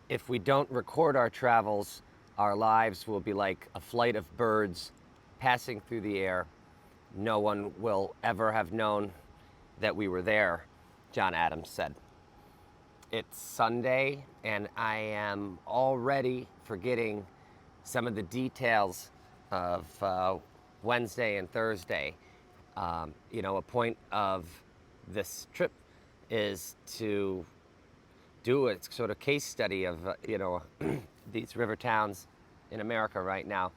if we don't record our travels, our lives will be like a flight of birds passing through the air. No one will ever have known that we were there, John Adams said. It's Sunday, and I am already forgetting some of the details of Wednesday and Thursday. A point of this trip is to do a sort of case study of these river towns in America right now,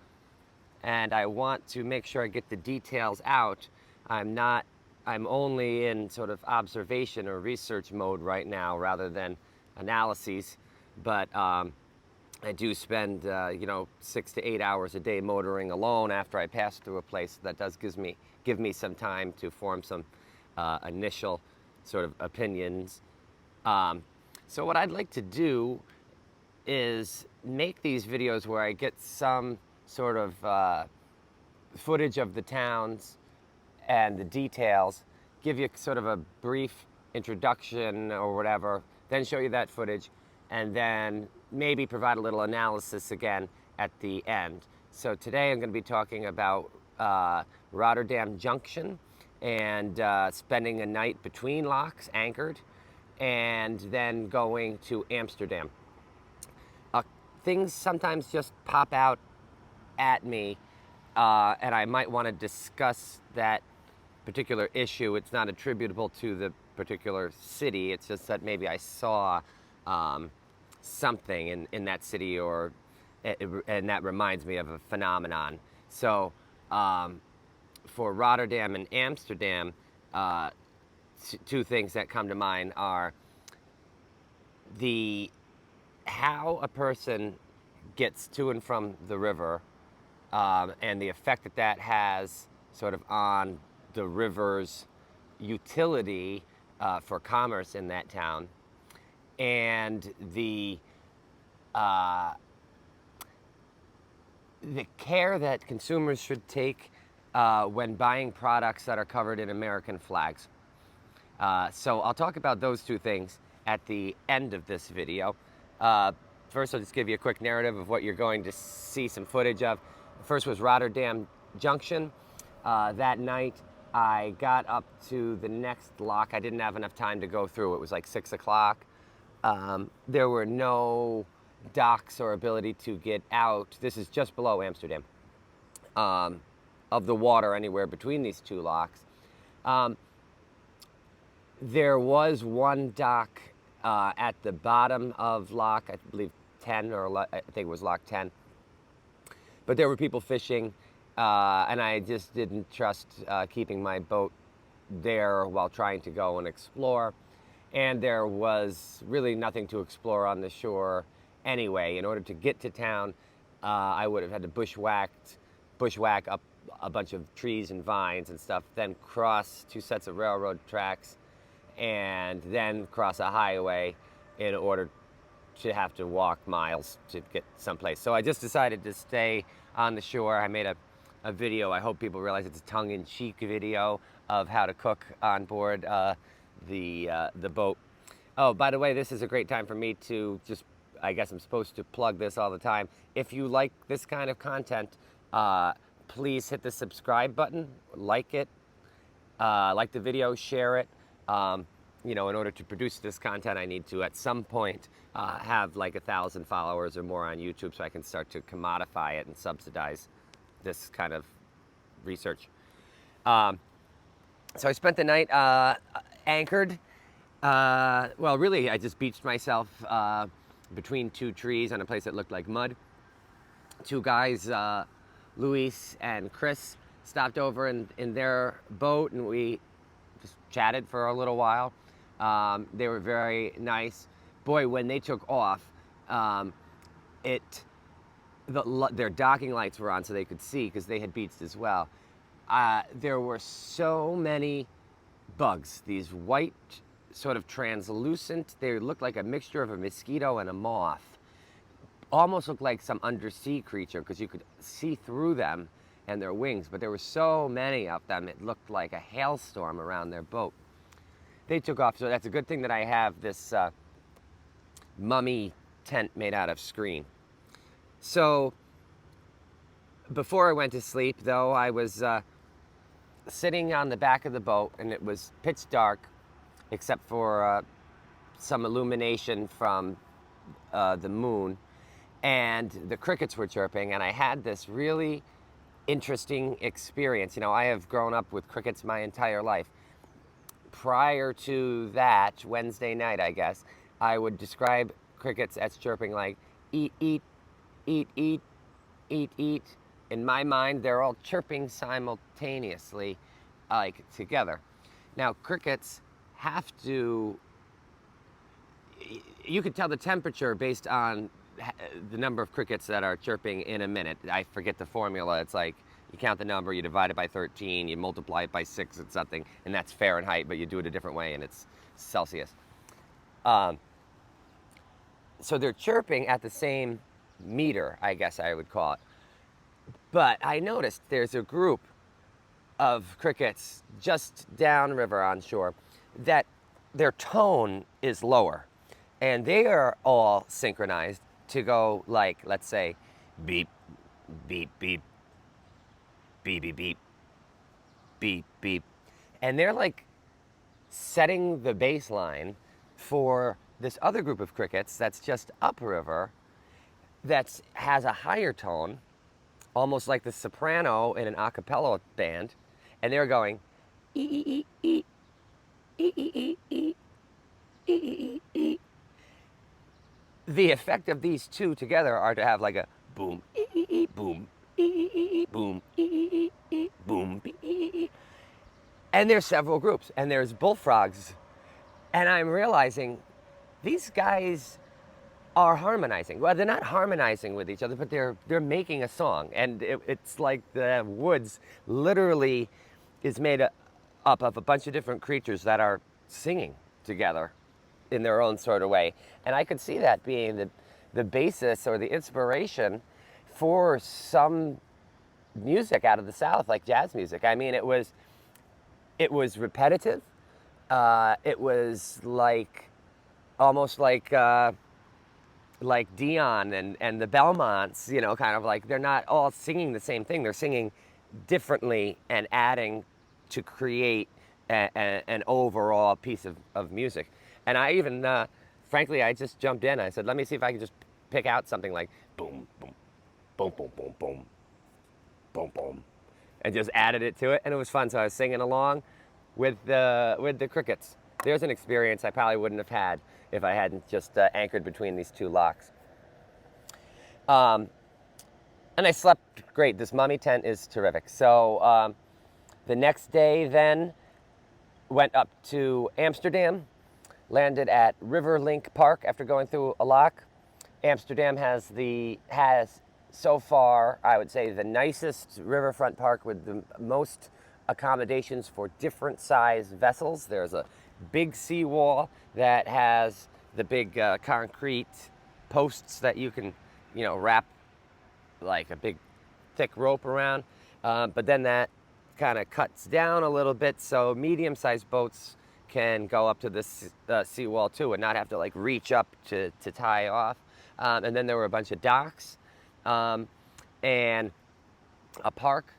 and I want to make sure I get the details out. I'm only in sort of observation or research mode right now rather than analyses, but I do spend 6 to 8 hours a day motoring alone after I pass through a place. That does give me some time to form some initial sort of opinions. So what I'd like to do is make these videos where I get some sort of footage of the towns and the details, give you sort of a brief introduction or whatever, then show you that footage, and then maybe provide a little analysis again at the end. So today I'm going to be talking about Rotterdam Junction and spending a night between locks, anchored, and then going to Amsterdam. Things sometimes just pop out at me, and I might want to discuss that particular issue. It's not attributable to the particular city. It's just that maybe I saw something in that city, and that reminds me of a phenomenon. So for Rotterdam and Amsterdam, two things that come to mind are how a person gets to and from the river, and the effect that has sort of on the river's utility for commerce in that town, and the care that consumers should take when buying products that are covered in American flags. So I'll talk about those two things at the end of this video. First, I'll just give you a quick narrative of what you're going to see some footage of. First was Rotterdam Junction. That night, I got up to the next lock. I didn't have enough time to go through. It was like 6 o'clock. There were no docks or ability to get out. This is just below Amsterdam, of the water anywhere between these two locks. There was one dock at the bottom of lock, I believe 10, or I think it was lock 10. But there were people fishing, and I just didn't trust keeping my boat there while trying to go and explore. And there was really nothing to explore on the shore anyway. In order to get to town, I would have had to bushwhack up a bunch of trees and vines and stuff, then cross 2 sets of railroad tracks, and then cross a highway in order to have to walk miles to get someplace. So I just decided to stay on the shore. I made a video. I hope people realize it's a tongue-in-cheek video of how to cook on board the boat. Oh, by the way, this is a great time for me to just, I guess I'm supposed to plug this all the time. If you like this kind of content, please hit the subscribe button, like it, like the video, share it. In order to produce this content, I need to, at some point, have like 1,000 followers or more on YouTube, so I can start to commodify it and subsidize this kind of research. So I spent the night anchored. Well, really, I just beached myself between two trees on a place that looked like mud. Two guys, Luis and Chris, stopped over in their boat, and we just chatted for a little while. They were very nice. Boy, when they took off, their docking lights were on so they could see, because they had beached as well. There were so many bugs, these white, sort of translucent, they looked like a mixture of a mosquito and a moth. Almost looked like some undersea creature, because you could see through them and their wings, but there were so many of them, it looked like a hailstorm around their boat. They took off, so that's a good thing that I have this mummy tent made out of screen. So before I went to sleep, though, I was sitting on the back of the boat, and it was pitch dark, except for some illumination from the moon, and the crickets were chirping, and I had this really interesting experience. You know, I have grown up with crickets my entire life. Prior to that, Wednesday night, I guess, I would describe crickets as chirping like eat, eat, eat, eat, eat, eat. In my mind, they're all chirping simultaneously, like together. Now, crickets have to, you could tell the temperature based on the number of crickets that are chirping in a minute. I forget the formula. It's like you count the number, you divide it by 13, you multiply it by 6 and something, and that's Fahrenheit, but you do it a different way, and it's Celsius. So they're chirping at the same meter, I guess I would call it. But I noticed there's a group of crickets just downriver on shore that their tone is lower. And they are all synchronized to go like, let's say, beep, beep, beep, beep, beep, beep, beep, beep. And they're like setting the baseline for this other group of crickets that's just upriver that has a higher tone, almost like the soprano in an a cappella band, and they're going ee ee ee ee ee ee ee. The effect of these two together are to have like a boom boom boom boom. And there's several groups, and there's bullfrogs, and I'm realizing these guys are harmonizing. Well, they're not harmonizing with each other, but they're making a song, and it's like the woods literally is made up of a bunch of different creatures that are singing together in their own sort of way. And I could see that being the basis or the inspiration for some music out of the South, like jazz music. I mean, it was repetitive. It was like almost like Dion and the Belmonts, you know, kind of like they're not all singing the same thing. They're singing differently and adding to create an overall piece of music. And I even, frankly, I just jumped in. I said, let me see if I can just pick out something like boom, boom, boom, boom, boom, boom, boom, boom, and just added it to it. And it was fun. So I was singing along with the crickets. There's an experience I probably wouldn't have had if I hadn't just anchored between these two locks. And I slept great. This mummy tent is terrific. So the next day then went up to Amsterdam, landed at Riverlink Park after going through a lock. Amsterdam has so far, I would say, the nicest riverfront park with the most accommodations for different size vessels. There's a big seawall that has the big concrete posts that you can, you know, wrap like a big thick rope around. But then that kind of cuts down a little bit, so medium-sized boats can go up to this seawall too and not have to like reach up to tie off. And then there were a bunch of docks and a park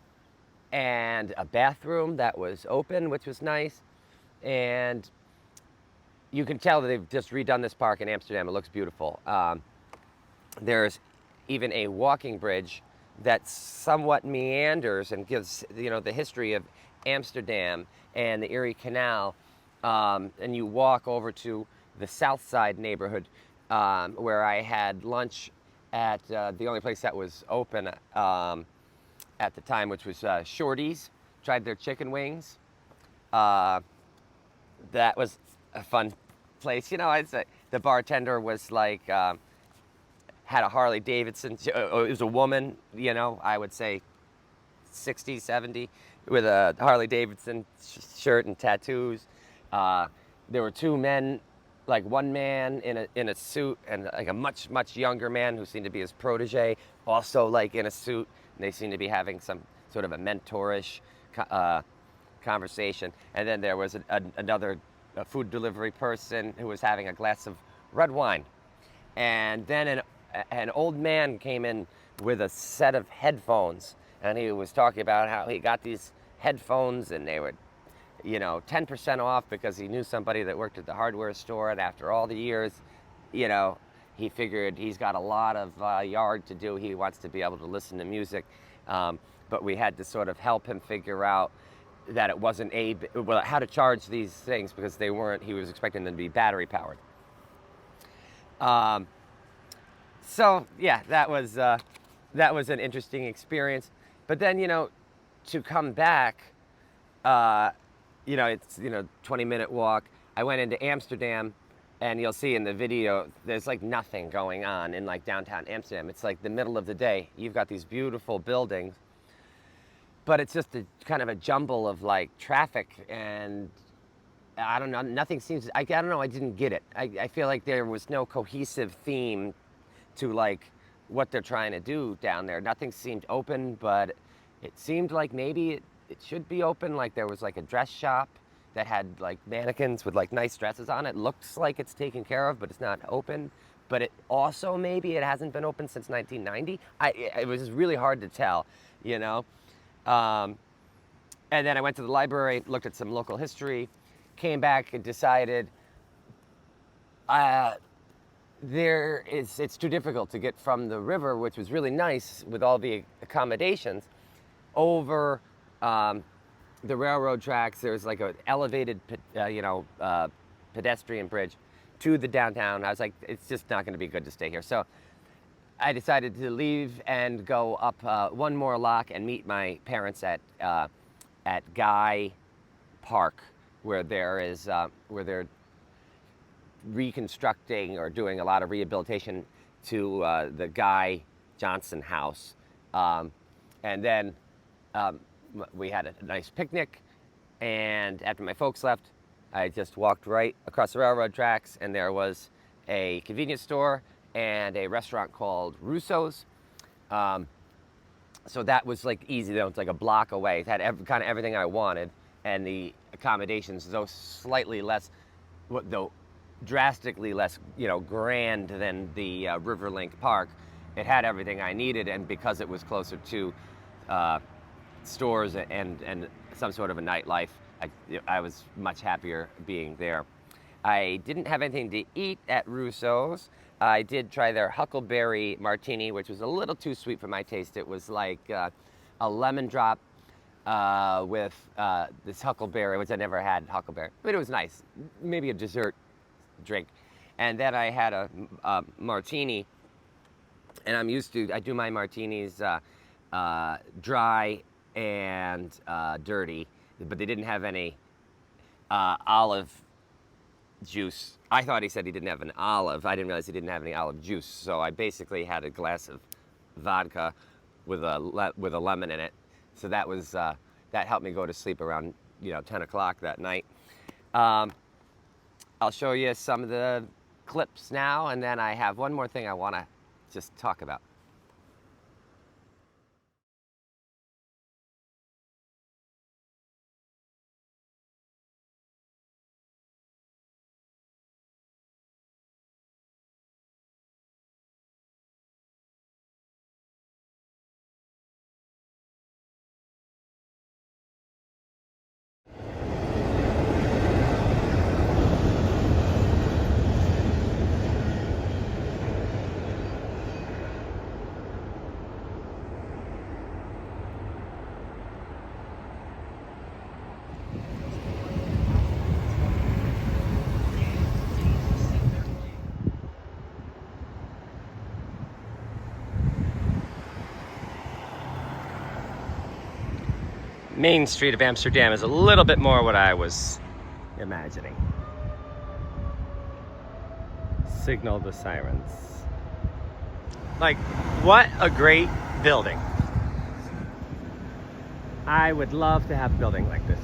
and a bathroom that was open, which was nice. And you can tell that they've just redone this park in Amsterdam. It looks beautiful. There's even a walking bridge that somewhat meanders and gives, you know, the history of Amsterdam and the Erie Canal. And you walk over to the South Side neighborhood where I had lunch at the only place that was open at the time, which was Shorty's. Tried their chicken wings. That was a fun place. You know, I'd say the bartender was like, had a Harley Davidson. It was a woman, you know, I would say 60, 70, with a Harley Davidson shirt and tattoos. There were two men, like one man in a suit and like a much younger man who seemed to be his protege, also like in a suit. And they seemed to be having some sort of a mentorish conversation. And then there was another food delivery person who was having a glass of red wine. And then an old man came in with a set of headphones, and he was talking about how he got these headphones and they were, 10% off because he knew somebody that worked at the hardware store, and after all the years, you know, he figured he's got a lot of yard to do. He wants to be able to listen to music, but we had to sort of help him figure out that it wasn't how to charge these things, because they weren't. He was expecting them to be battery powered. So yeah, that was an interesting experience. But then to come back, it's 20-minute walk. I went into Amsterdam, and you'll see in the video there's like nothing going on in like downtown Amsterdam. It's like the middle of the day. You've got these beautiful buildings, but it's just a kind of a jumble of like traffic, and I don't know, nothing seems, I don't know, I didn't get it. I feel like there was no cohesive theme to like what they're trying to do down there. Nothing seemed open, but it seemed like maybe it should be open. Like there was like a dress shop that had like mannequins with like nice dresses on it. Looks like it's taken care of, but it's not open. But it also, maybe it hasn't been open since 1990. It was really hard to tell, And then I went to the library, looked at some local history, came back and decided it's too difficult to get from the river, which was really nice with all the accommodations, over the railroad tracks. There's like an elevated, pedestrian bridge to the downtown. I was like, it's just not going to be good to stay here. So I decided to leave and go up one more lock and meet my parents at Guy Park, where they're reconstructing or doing a lot of rehabilitation to the Guy Johnson house. And then we had a nice picnic, and after my folks left, I just walked right across the railroad tracks, and there was a convenience store and a restaurant called Russo's. So that was like easy, though. It's like a block away. It had kind of everything I wanted, and the accommodations, though slightly less, though drastically less, grand than the Riverlink Park. It had everything I needed, and because it was closer to stores and some sort of a nightlife, I was much happier being there. I didn't have anything to eat at Russo's. I did try their huckleberry martini, which was a little too sweet for my taste. It was like a lemon drop with this huckleberry, which I never had huckleberry, but it was nice. Maybe a dessert drink. And then I had a martini, and I do my martinis dry and dirty, but they didn't have any olive juice. I thought he said he didn't have an olive. I didn't realize he didn't have any olive juice. So I basically had a glass of vodka with a lemon in it. So that was that helped me go to sleep around 10 o'clock that night. I'll show you some of the clips now, and then I have one more thing I want to just talk about. Main Street of Amsterdam is a little bit more what I was imagining. Signal the sirens. Like, what a great building. I would love to have a building like this.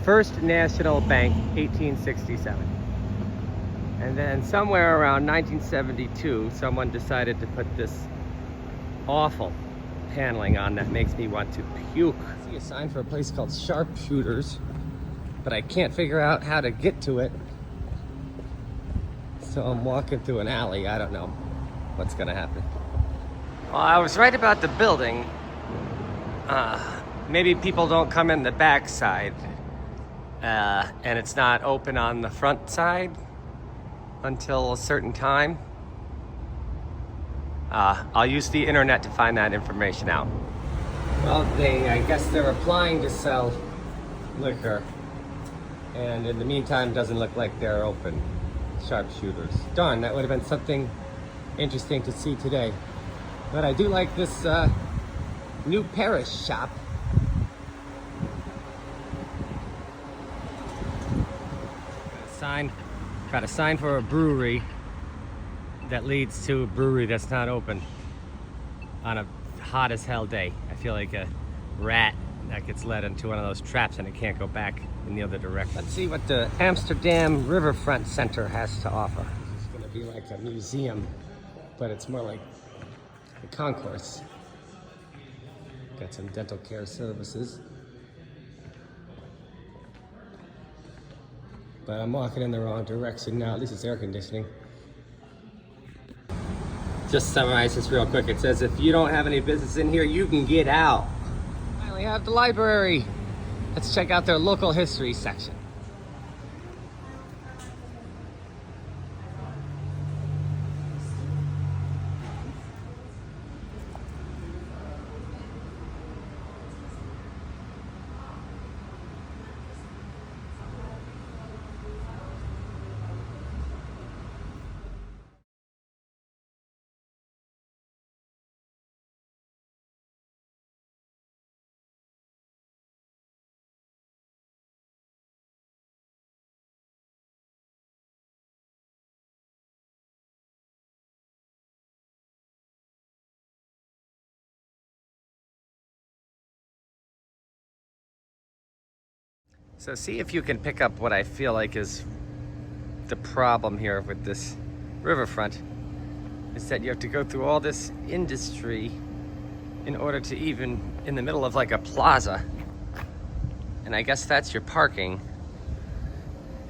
First National Bank, 1867. And then somewhere around 1972, someone decided to put this awful paneling on that makes me want to puke. I see a sign for a place called Sharpshooters. but I can't figure out how to get to it. So I'm walking through an alley. I don't know what's gonna happen. Well, I was right about the building. Maybe people don't come in the back side, and it's not open on the front side until a certain time. I'll use the internet to find that information out. Well, I guess they're applying to sell liquor, and in the meantime, it doesn't look like they're open. Sharpshooters. Darn, that would have been something interesting to see today. But I do like this new Paris shop. Got a sign for a brewery that leads to a brewery that's not open on a hot as hell day. I feel like a rat that gets led into one of those traps and it can't go back in the other direction. Let's see what the Amsterdam Riverfront Center has to offer. It's gonna be like a museum, but it's more like a concourse. Got some dental care services. But I'm walking in the wrong direction now. At least it's air conditioning. Just summarize this real quick. It says if you don't have any business in here, you can get out. Finally have the library. Let's check out their local history section. So see if you can pick up what I feel like is the problem here with this riverfront, is that you have to go through all this industry in order to even, in the middle of like a plaza, and I guess that's your parking,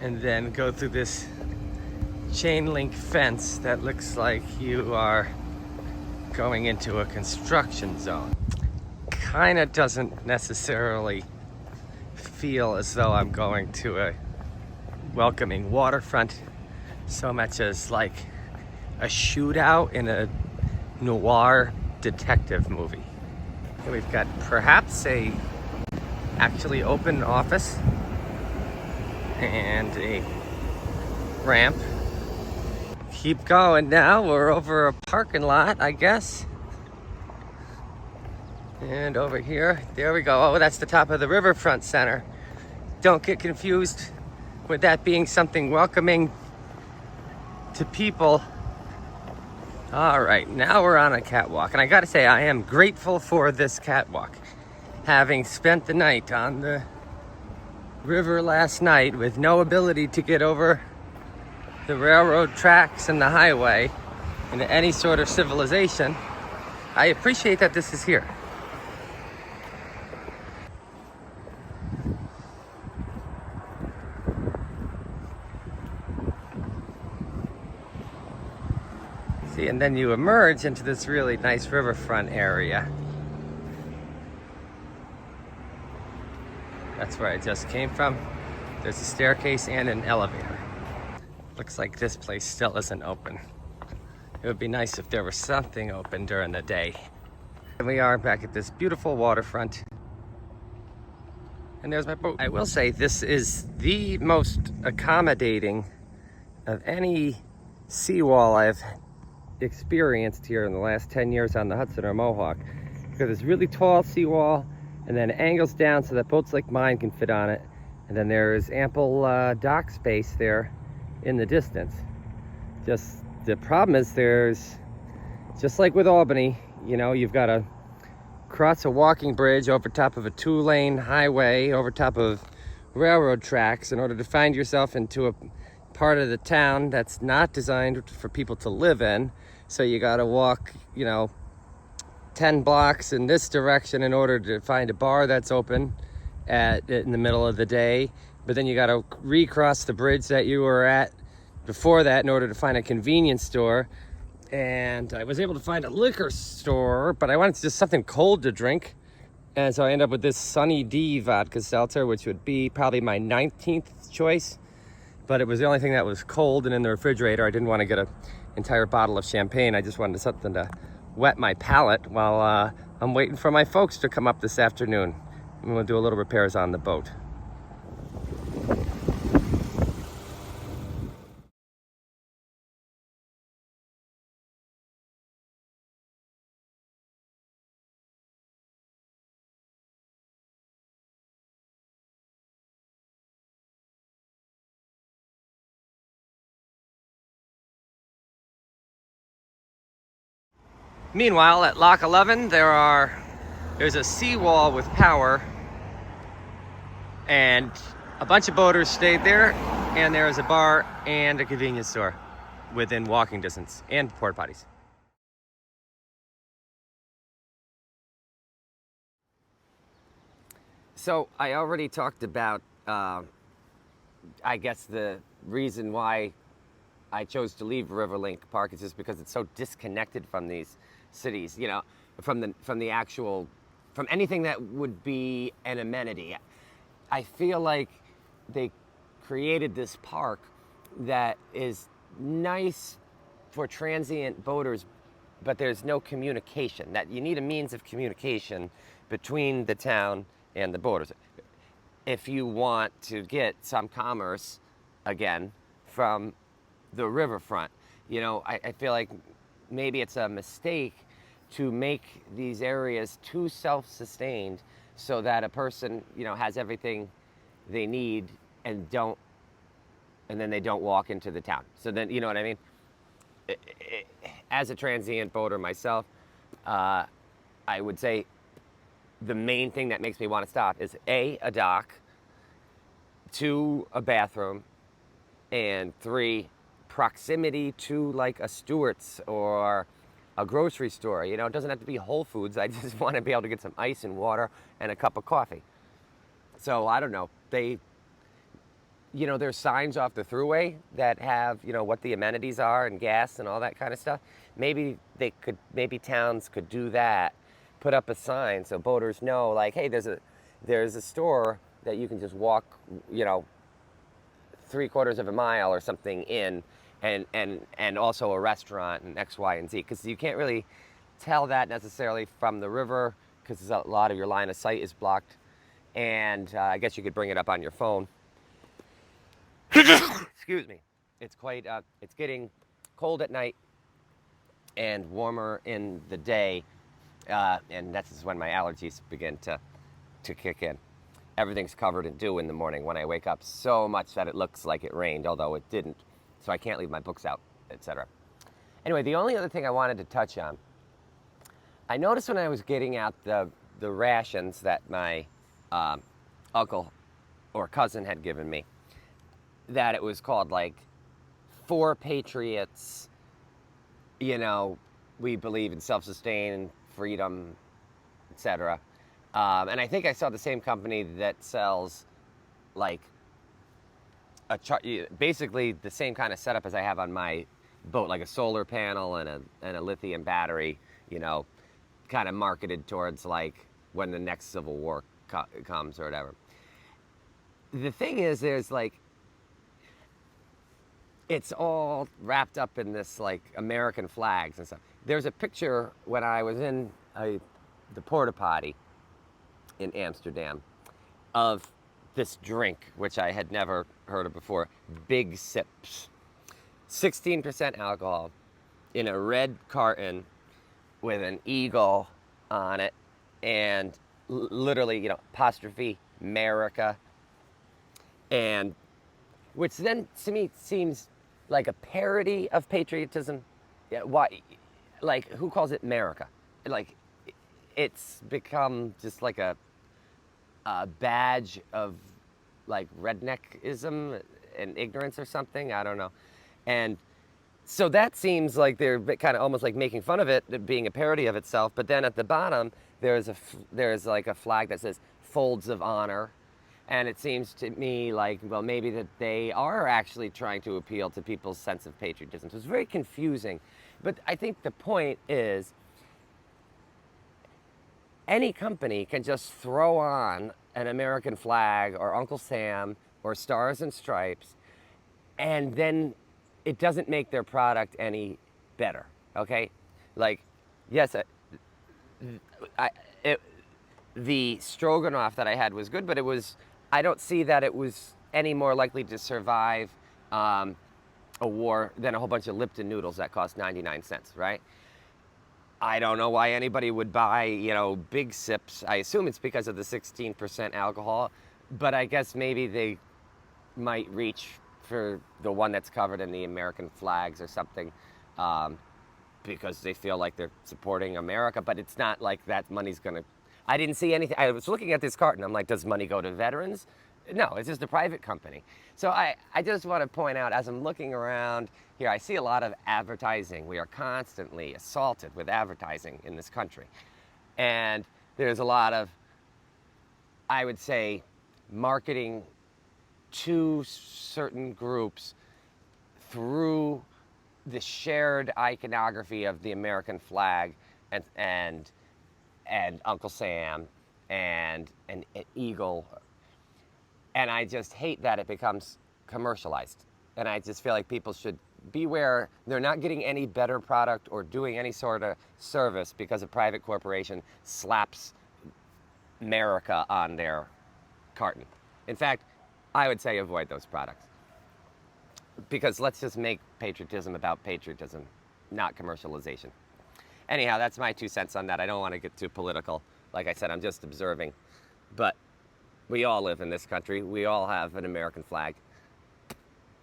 and then go through this chain link fence that looks like you are going into a construction zone. Kinda doesn't necessarily feel as though I'm going to a welcoming waterfront so much as like a shootout in a noir detective movie. And we've got perhaps a actually open office and a ramp. Keep going now, we're over a parking lot, I guess. And over here, there we go. Oh, that's the top of the Riverfront Center. Don't get confused with that being something welcoming to people. All right, now we're on a catwalk. And I gotta say, I am grateful for this catwalk. Having spent the night on the river last night with no ability to get over the railroad tracks and the highway into any sort of civilization, I appreciate that this is here. See, and then you emerge into this really nice riverfront area. That's where I just came from. There's a staircase and an elevator. Looks like this place still isn't open. It would be nice if there was something open during the day. And we are back at this beautiful waterfront. And there's my boat. I will say this is the most accommodating of any seawall I've experienced here in the last 10 years on the Hudson or Mohawk, because it's really tall seawall and then it angles down so that boats like mine can fit on it, and then there is ample dock space there in the distance. Just the problem is there's, just like with Albany, you know, you've got to cross a walking bridge over top of a 2-lane highway over top of railroad tracks in order to find yourself into a part of the town that's not designed for people to live in. So you got to walk, you know, 10 blocks in this direction in order to find a bar that's open in the middle of the day. but then you got to recross the bridge that you were at before that in order to find a convenience store. And I was able to find a liquor store, but I wanted just something cold to drink. And so I ended up with this Sunny D vodka seltzer, which would be probably my 19th choice. But it was the only thing that was cold and in the refrigerator. I didn't want to get an entire bottle of champagne. I just wanted something to wet my palate while I'm waiting for my folks to come up this afternoon. And we'll do a little repairs on the boat. Meanwhile, at Lock 11, there's a seawall with power, and a bunch of boaters stayed there, and there is a bar and a convenience store within walking distance, and porta potties. So I already talked about, I guess the reason why I chose to leave Riverlink Park is just because it's so disconnected from these cities, from anything that would be an amenity. I feel like they created this park that is nice for transient boaters, but there's no communication. That you need a means of communication between the town and the boaters if you want to get some commerce again from the riverfront. I feel like maybe it's a mistake to make these areas too self-sustained so that a person, has everything they need and then they don't walk into the town. So then, you know what I mean? As a transient boater myself, I would say the main thing that makes me want to stop is A, a dock, 2, a bathroom, and 3, proximity to like a Stewart's or a grocery store. It doesn't have to be Whole Foods. I just want to be able to get some ice and water and a cup of coffee. So I don't know. There's signs off the thruway that have, what the amenities are and gas and all that kind of stuff. Maybe towns could do that, put up a sign so boaters know, like, hey, there's a store that you can just walk, 3/4 of a mile or something in, and also a restaurant and X, Y, and Z. Because you can't really tell that necessarily from the river because a lot of your line of sight is blocked. And I guess you could bring it up on your phone. Excuse me. It's it's getting cold at night and warmer in the day. And that's when my allergies begin to kick in. Everything's covered in dew in the morning when I wake up, so much that it looks like it rained, although it didn't. So I can't leave my books out, etc. Anyway, the only other thing I wanted to touch on, I noticed when I was getting out the rations that my uncle or cousin had given me, that it was called like For Patriots, we believe in self-sustain, freedom, etc. And I think I saw the same company that sells like basically the same kind of setup as I have on my boat, like a solar panel and a lithium battery, kind of marketed towards like when the next Civil War comes or whatever. The thing is, there's like, it's all wrapped up in this like American flags and stuff. There's a picture when I was in the porta potty in Amsterdam of this drink, which I had never heard of before, Big Sips. 16% alcohol in a red carton with an eagle on it and literally, apostrophe America. And which then to me seems like a parody of patriotism. Yeah, why? Like, who calls it America? Like, it's become just like a badge of like redneckism and ignorance or something. I don't know. And so that seems like they're kind of almost like making fun of it being a parody of itself. But then at the bottom, there's like a flag that says Folds of Honor. And it seems to me like, well, maybe that they are actually trying to appeal to people's sense of patriotism. So it's very confusing. But I think the point is any company can just throw on an American flag or Uncle Sam or Stars and Stripes, and then it doesn't make their product any better. Okay? Like, yes, I, it, the stroganoff that I had was good, but I don't see that it was any more likely to survive a war than a whole bunch of Lipton noodles that cost 99 cents, right? I don't know why anybody would buy, big sips. I assume it's because of the 16% alcohol, but I guess maybe they might reach for the one that's covered in the American flags or something, because they feel like they're supporting America, but it's not like that money's gonna. I didn't see anything. I was looking at this carton. I'm like, does money go to veterans? No, it's just a private company. So I just want to point out, as I'm looking around here, I see a lot of advertising. We are constantly assaulted with advertising in this country. And there's a lot of, I would say, marketing to certain groups through the shared iconography of the American flag and Uncle Sam and an eagle. And I just hate that it becomes commercialized. And I just feel like people should beware. They're not getting any better product or doing any sort of service because a private corporation slaps America on their carton. In fact, I would say avoid those products. Because let's just make patriotism about patriotism, not commercialization. Anyhow, that's my 2 cents on that. I don't want to get too political. Like I said, I'm just observing. But we all live in this country. We all have an American flag.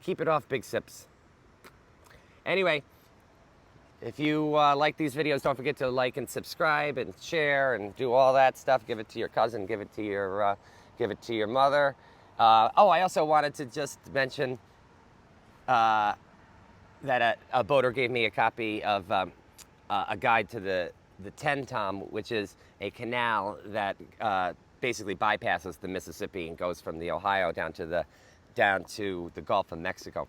Keep it off big sips. Anyway, if you like these videos, don't forget to like and subscribe and share and do all that stuff. Give it to your cousin. Give it to your mother. I also wanted to just mention that a boater gave me a copy of a guide to the Ten-Tom, which is a canal that basically bypasses the Mississippi and goes from the Ohio down to the Gulf of Mexico.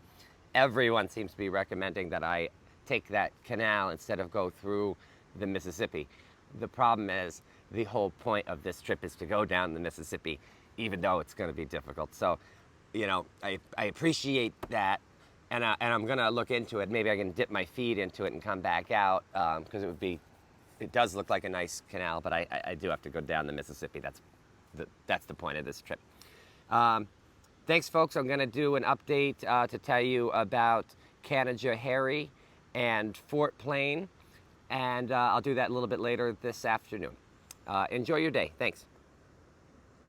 Everyone seems to be recommending that I take that canal instead of go through the Mississippi. The problem is the whole point of this trip is to go down the Mississippi, even though it's going to be difficult. So, I appreciate that, and I'm going to look into it. Maybe I can dip my feet into it and come back out, because it does look like a nice canal, but I do have to go down the Mississippi. That's the point of this trip. Thanks, folks. I'm going to do an update to tell you about Canajoharie and Fort Plain, and I'll do that a little bit later this afternoon. Enjoy your day. Thanks.